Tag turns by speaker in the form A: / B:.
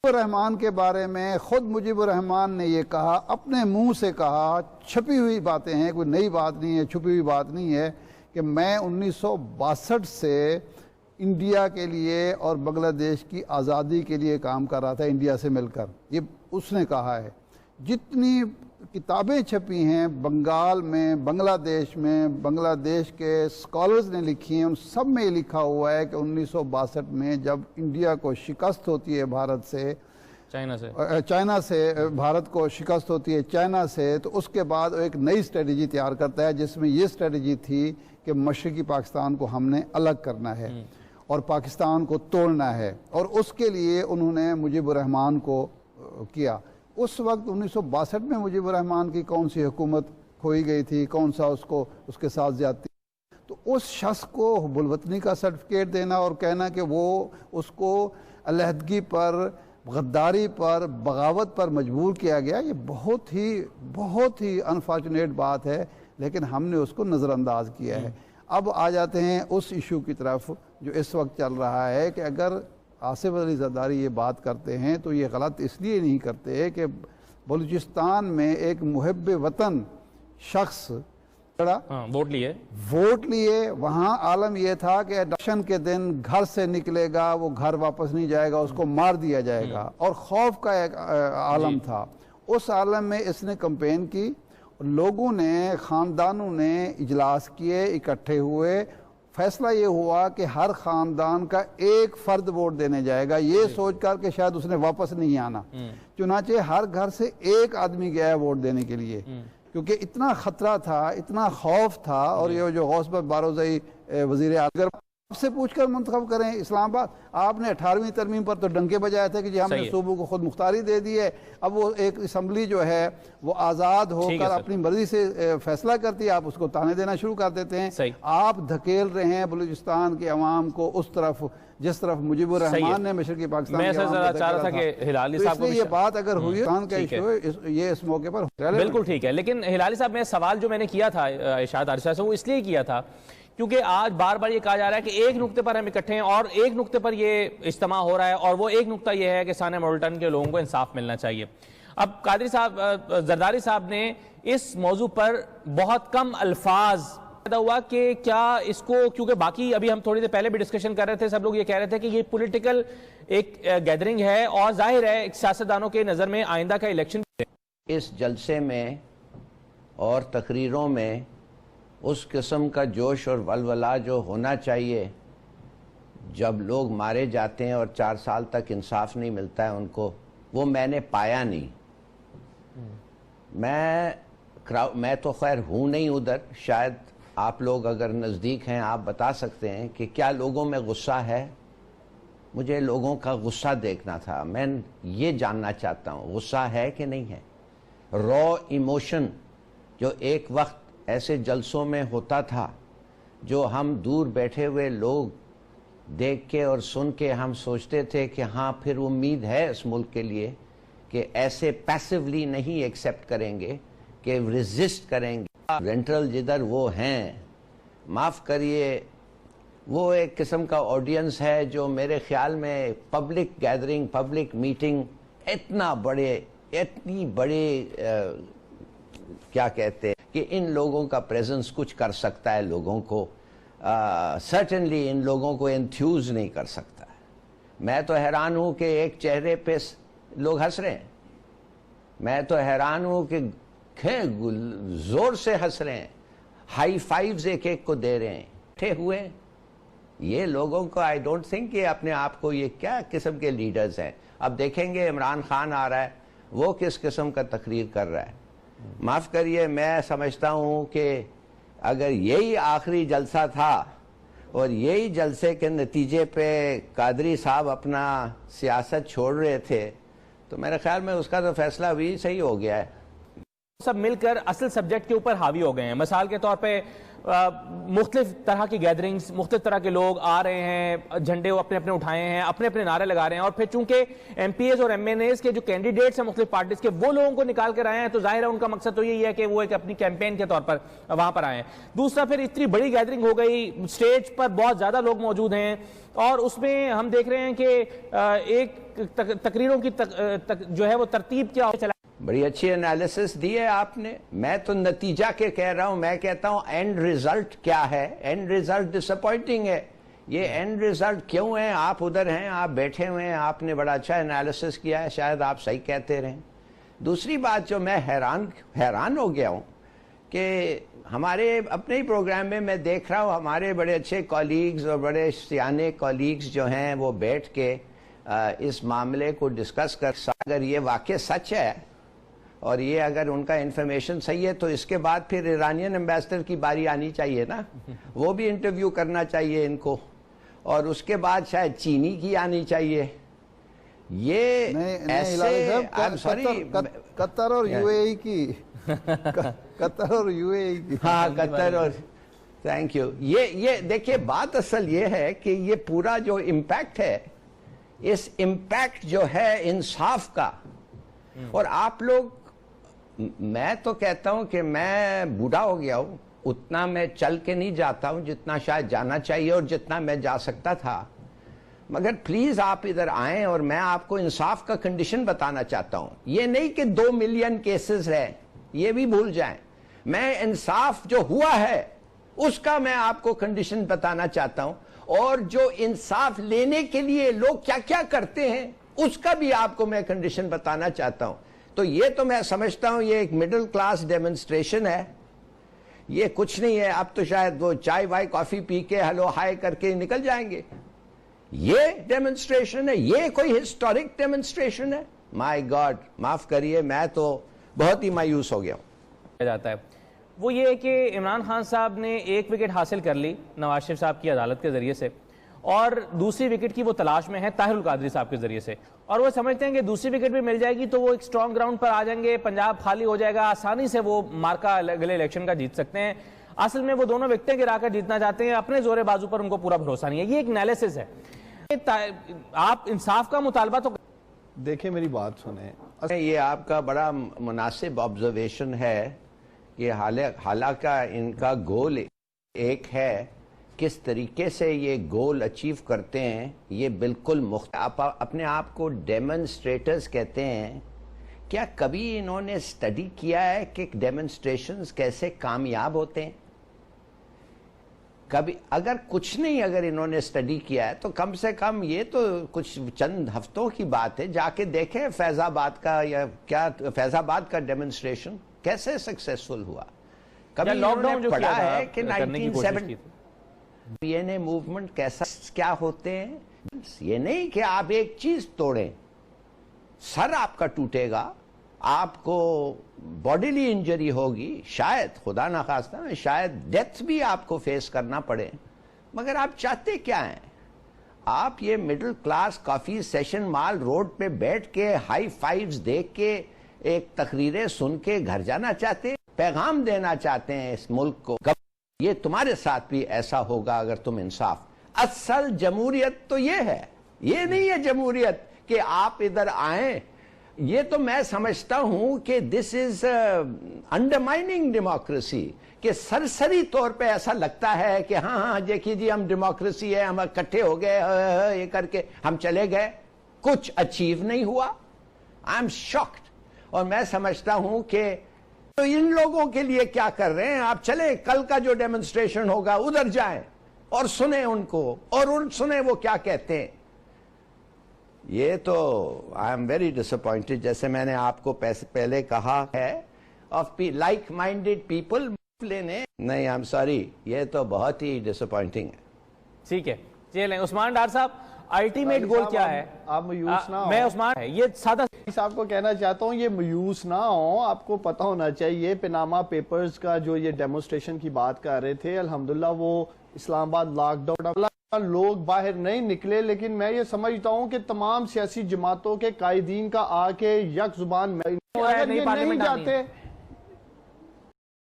A: الرحمان کے بارے میں خود مجیب الرحمان نے یہ کہا، اپنے منہ سے کہا، چھپی ہوئی باتیں ہیں، کوئی نئی بات نہیں ہے، چھپی ہوئی بات نہیں ہے، کہ میں 1962 سے انڈیا کے لیے اور بنگلہ دیش کی آزادی کے لیے کام کر رہا تھا انڈیا سے مل کر، یہ اس نے کہا ہے۔ جتنی کتابیں چھپی ہیں بنگال میں، بنگلہ دیش میں، بنگلہ دیش کے اسکالرز نے لکھی ہیں، ان سب میں یہ لکھا ہوا ہے کہ 1962 میں جب انڈیا کو شکست ہوتی ہے بھارت سے، چائنا سے بھارت کو شکست ہوتی ہے چائنا سے، تو اس کے بعد ایک نئی اسٹریٹجی تیار کرتا ہے، جس میں یہ اسٹریٹجی تھی کہ مشرقی پاکستان کو ہم نے الگ کرنا ہے اور پاکستان کو توڑنا ہے، اور اس کے لیے انہوں نے مجیب الرحمان کو کیا۔ اس وقت 1962 میں مجیب الرحمان کی کون سی حکومت کھوئی گئی تھی، کون سا اس کے ساتھ زیادتی، تو اس شخص کو حب الوطنی کا سرٹیفکیٹ دینا اور کہنا کہ وہ اس کو علیحدگی پر، غداری پر، بغاوت پر مجبور کیا گیا، یہ بہت ہی انفارچونیٹ بات ہے، لیکن ہم نے اس کو نظر انداز کیا ہے۔ اب آ جاتے ہیں اس ایشو کی طرف جو اس وقت چل رہا ہے، کہ اگر آصف علی زرداری یہ بات کرتے ہیں تو یہ غلط اس لیے نہیں کرتے کہ بلوچستان میں ایک محب وطن شخص ووٹ لیے، وہاں عالم یہ تھا کہ الیکشن کے دن گھر سے نکلے گا، وہ گھر واپس نہیں جائے گا، اس کو مار دیا جائے گا، اور خوف کا ایک عالم تھا۔ اس عالم میں اس نے کمپین کی، لوگوں نے، خاندانوں نے اجلاس کیے، اکٹھے ہوئے، فیصلہ یہ ہوا کہ ہر خاندان کا ایک فرد ووٹ دینے جائے گا، یہ سوچ کر کہ شاید اس نے واپس نہیں آنا، چنانچہ ہر گھر سے ایک آدمی گیا ہے ووٹ دینے کے لیے، کیونکہ اتنا خطرہ تھا، اتنا خوف تھا۔ اور یہ جو غوث بخش بارودی وزیر اعظم، آپ سے پوچھ کر منتخب کریں اسلام آباد، آپ نے 18ویں ترمیم پر تو ڈنکے بجائے تھے کہ جی ہم نے صوبوں کو خود مختاری دے دی ہے، اب وہ ایک اسمبلی جو ہے وہ آزاد ہو کر اپنی مرضی سے فیصلہ کرتی ہے، آپ اس کو تانے دینا شروع کر دیتے ہیں۔ آپ دھکیل رہے ہیں بلوچستان کے عوام کو اس طرف جس طرف مجیب الرحمان نے مشرقی پاکستان کے عوام کو دھکیلا تھا، اس لیے یہ بات اگر ہوئی کا ایشو ہے، یہ اس موقع پر
B: بالکل ٹھیک ہے۔ لیکن ہلالی صاحب، میں سوال جو میں نے کیا تھا ارشاد عارشہ سے، وہ اس لیے کیا تھا کیونکہ آج بار بار یہ کہا جا رہا ہے کہ ایک نقطے پر ہم اکٹھے ہیں اور ایک نقطے پر یہ اجتماع ہو رہا ہے، اور وہ ایک نقطہ یہ ہے کہ ثانیہ ماڈلٹن کے لوگوں کو انصاف ملنا چاہیے۔ اب قادری صاحب، زرداری صاحب نے اس موضوع پر بہت کم الفاظ پیدا ہوا کہ کیا اس کو، کیونکہ باقی ابھی ہم تھوڑی دیر پہلے بھی ڈسکشن کر رہے تھے، سب لوگ یہ کہہ رہے تھے کہ یہ پولیٹیکل ایک گیدرنگ ہے، اور ظاہر ہے سیاستدانوں کے نظر میں آئندہ کا الیکشن
C: اس جلسے میں اور تقریروں میں اس قسم کا جوش اور ولولہ جو ہونا چاہیے جب لوگ مارے جاتے ہیں اور 4 سال تک انصاف نہیں ملتا ہے ان کو، وہ میں نے پایا نہیں۔ میں تو خیر ہوں نہیں ادھر، شاید آپ لوگ اگر نزدیک ہیں آپ بتا سکتے ہیں کہ کیا لوگوں میں غصہ ہے۔ مجھے لوگوں کا غصہ دیکھنا تھا، میں یہ جاننا چاہتا ہوں غصہ ہے کہ نہیں ہے۔ رو ایموشن جو ایک وقت ایسے جلسوں میں ہوتا تھا، جو ہم دور بیٹھے ہوئے لوگ دیکھ کے اور سن کے ہم سوچتے تھے کہ ہاں پھر امید ہے اس ملک کے لیے کہ ایسے پیسیولی نہیں ایکسیپٹ کریں گے، کہ ریزسٹ کریں گے۔ رینٹرل جدھر وہ ہیں، معاف کریے، وہ ایک قسم کا آڈینس ہے جو میرے خیال میں پبلک گیدرنگ، پبلک میٹنگ، اتنی بڑے کیا کہتے ہیں کہ ان لوگوں کا پریزنس کچھ کر سکتا ہے، لوگوں کو سرٹنلی ان لوگوں کو انتھیوز نہیں کر سکتا ہے۔ میں تو حیران ہوں کہ ایک چہرے پہ لوگ ہنس رہے ہیں، میں تو حیران ہوں کہ زور سے ہنس رہے ہیں، ہائی فائیوز ایک ایک کو دے رہے ہیں، اٹھے ہوئے یہ لوگوں کو آئی ڈونٹ تھنک کہ اپنے آپ کو یہ کیا قسم کے لیڈرز ہیں۔ اب دیکھیں گے عمران خان آ رہا ہے، وہ کس قسم کا تقریر کر رہا ہے۔ معاف کریے، میں سمجھتا ہوں کہ اگر یہی آخری جلسہ تھا اور یہی جلسے کے نتیجے پہ قادری صاحب اپنا سیاست چھوڑ رہے تھے تو میرے خیال میں اس کا تو فیصلہ بھی صحیح ہو گیا ہے۔
B: سب مل کر اصل سبجیکٹ کے اوپر حاوی ہو گئے ہیں۔ مثال کے طور پہ مختلف طرح کی گیدرنگز، مختلف طرح کے لوگ آ رہے ہیں، جھنڈے اپنے اپنے اٹھائے ہیں، اپنے اپنے نعرے لگا رہے ہیں، اور پھر چونکہ ایم پی ایز اور ایم این ایز کے جو کینڈیڈیٹس ہیں مختلف پارٹیز کے، وہ لوگوں کو نکال کر آئے ہیں، تو ظاہر ہے ان کا مقصد تو یہی ہے کہ وہ ایک اپنی کیمپین کے طور پر وہاں پر آئے ہیں۔ دوسرا پھر اتنی بڑی گیدرنگ ہو گئی، اسٹیج پر بہت زیادہ لوگ موجود ہیں، اور اس میں ہم دیکھ رہے ہیں کہ ایک تقریروں کی جو ہے وہ ترتیب کیا چلا۔
C: بڑی اچھی انالیسس دی ہے آپ نے، میں تو نتیجہ کے کہہ رہا ہوں، میں کہتا ہوں اینڈ ریزلٹ کیا ہے؟ اینڈ ریزلٹ ڈس اپوائنٹنگ ہے۔ یہ اینڈ ریزلٹ کیوں ہے؟ آپ ادھر ہیں، آپ بیٹھے ہوئے ہیں، آپ نے بڑا اچھا انالیسس کیا ہے، شاید آپ صحیح کہتے رہیں۔ دوسری بات جو میں حیران ہو گیا ہوں کہ ہمارے اپنے ہی پروگرام میں دیکھ رہا ہوں ہمارے بڑے اچھے کولیگز اور بڑے سیانے کولیگز جو ہیں وہ بیٹھ کے اس معاملے کو ڈسکس کر، اگر یہ واقع سچ ہے اور یہ اگر ان کا انفارمیشن صحیح ہے تو اس کے بعد پھر ایرانین ایمبیسڈر کی باری آنی چاہیے نا، وہ بھی انٹرویو کرنا چاہیے ان کو، اور اس کے بعد شاید چینی کی آنی چاہیے۔ یہ ایسے
A: قطر اور یو اے ای کی قطر اور یو اے ای کی،
C: ہاں قطر اور تھینک یو۔ یہ دیکھیے بات اصل یہ ہے کہ یہ پورا جو امپیکٹ ہے، اس امپیکٹ جو ہے انصاف کا، اور آپ لوگ، میں تو کہتا ہوں کہ میں بوڑھا ہو گیا ہوں، اتنا میں چل کے نہیں جاتا ہوں جتنا شاید جانا چاہیے اور جتنا میں جا سکتا تھا، مگر پلیز آپ ادھر آئیں اور میں آپ کو انصاف کا کنڈیشن بتانا چاہتا ہوں۔ یہ نہیں کہ 2 ملین کیسز ہیں، یہ بھی بھول جائیں، میں انصاف جو ہوا ہے اس کا میں آپ کو کنڈیشن بتانا چاہتا ہوں، اور جو انصاف لینے کے لیے لوگ کیا کیا کرتے ہیں اس کا بھی آپ کو میں کنڈیشن بتانا چاہتا ہوں۔ تو یہ تو میں سمجھتا ہوں یہ ایک مڈل کلاس ڈیمونسٹریشن ہے، یہ کچھ نہیں ہے۔ اب تو شاید وہ چائے وائے کافی پی کے ہلو ہائے کر کے نکل جائیں گے۔ یہ ڈیمونسٹریشن ہے؟ یہ کوئی ہسٹورک ڈیمونسٹریشن ہے؟ مائی گاڈ، معاف کریے، میں تو بہت ہی مایوس ہو گیا ہوں۔
B: جاتا ہے وہ یہ کہ عمران خان صاحب نے 1 وکٹ حاصل کر لی نواز شریف صاحب کی عدالت کے ذریعے سے، اور دوسری وکٹ کی وہ تلاش میں ہے طاہر القادری صاحب کے ذریعے سے، اور وہ سمجھتے ہیں کہ دوسری وکٹ بھی مل جائے گی تو وہ ایک سٹرونگ گراؤنڈ پر آ جائیں گے، پنجاب خالی ہو جائے گا، آسانی سے وہ مارکا اگلے الیکشن کا جیت سکتے ہیں۔ اصل میں وہ دونوں وکٹیں گرا کر جیتنا چاہتے ہیں، اپنے زور بازو پر ان کو پورا بھروسہ نہیں ہے۔ یہ ایک انالیسس ہے۔ آپ انصاف کا مطالبہ تو
A: دیکھیں، میری بات سنیں،
C: یہ آپ کا بڑا مناسب آبزرویشن ہے کہ حالانکہ ان کا گول ایک ہے، کس طریقے سے یہ گول اچیو کرتے ہیں یہ بالکل مختلف۔ اپنے آپ کو ڈیمونسٹریٹرز کہتے ہیں، کیا کبھی انہوں نے اسٹڈی کیا ہے کہ ڈیمونسٹریشنز کیسے کامیاب ہوتے ہیں؟ کبھی اگر کچھ نہیں، اگر انہوں نے اسٹڈی کیا ہے تو کم سے کم یہ تو کچھ چند ہفتوں کی بات ہے، جا کے دیکھیں فیض آباد کا، یا کیا فیض آباد کا ڈیمونسٹریشن کیسے سکسیسفل ہوا۔ کبھی
B: لاک ڈاؤن جو
C: پڑھا ہے کہ
B: کرنے کی کوشش کی
C: 1970 پی این اے موومنٹ کیسا کیا ہوتے ہیں؟ یہ نہیں کہ آپ ایک چیز توڑیں، سر آپ کا ٹوٹے گا، آپ کو باڈیلی انجری ہوگی، شاید خدا نخواستہ شاید ڈیتھ بھی آپ کو فیس کرنا پڑے، مگر آپ چاہتے کیا ہیں؟ آپ یہ مڈل کلاس کافی سیشن مال روڈ پہ بیٹھ کے ہائی فائیوز دیکھ کے ایک تقریریں سن کے گھر جانا چاہتے ہیں، پیغام دینا چاہتے ہیں اس ملک کو۔ یہ تمہارے ساتھ بھی ایسا ہوگا اگر تم انصاف۔ اصل جمہوریت تو یہ ہے، یہ نہیں ہے جمہوریت کہ آپ ادھر آئیں۔ یہ تو میں سمجھتا ہوں کہ دس از انڈرمائننگ ڈیموکریسی، کہ سرسری طور پہ ایسا لگتا ہے کہ ہاں دیکھیے جی ہم ڈیموکریسی ہے، ہم اکٹھے ہو گئے، یہ کر کے ہم چلے گئے، کچھ اچیو نہیں ہوا۔ I am shocked. اور میں سمجھتا ہوں کہ تو ان لوگوں کے لیے کیا کر رہے ہیں؟ آپ چلیں، کل کا جو ڈیمونسٹریشن ہوگا ادھر جائیں اور سنیں ان کو، اور سنیں وہ کیا کہتے ہیں۔ یہ تو I am very disappointed, جیسے میں نے آپ کو پہلے کہا ہے، آف لائک مائنڈیڈ پیپل لینے نہیں، آئی ایم سوری، یہ تو بہت ہی ڈس اپوائنٹنگ ہے۔
B: ٹھیک ہے، چلیں عثمان ڈار صاحب، الٹیمیٹ گول کیا ہے؟
A: آپ مایوس نہ ہوں۔
B: میں عثمان یہ سادہ
A: صاحب کو کہنا چاہتا ہوں، یہ مایوس نہ ہوں، آپ کو پتہ ہونا چاہیے پناما پیپرز کا جو یہ ڈیمونسٹریشن کی بات کر رہے تھے، الحمدللہ وہ اسلام آباد لاک ڈاؤن، لوگ باہر نہیں نکلے، لیکن میں یہ سمجھتا ہوں کہ تمام سیاسی جماعتوں کے قائدین کا آ کے یک زبان میں نہیں جاتے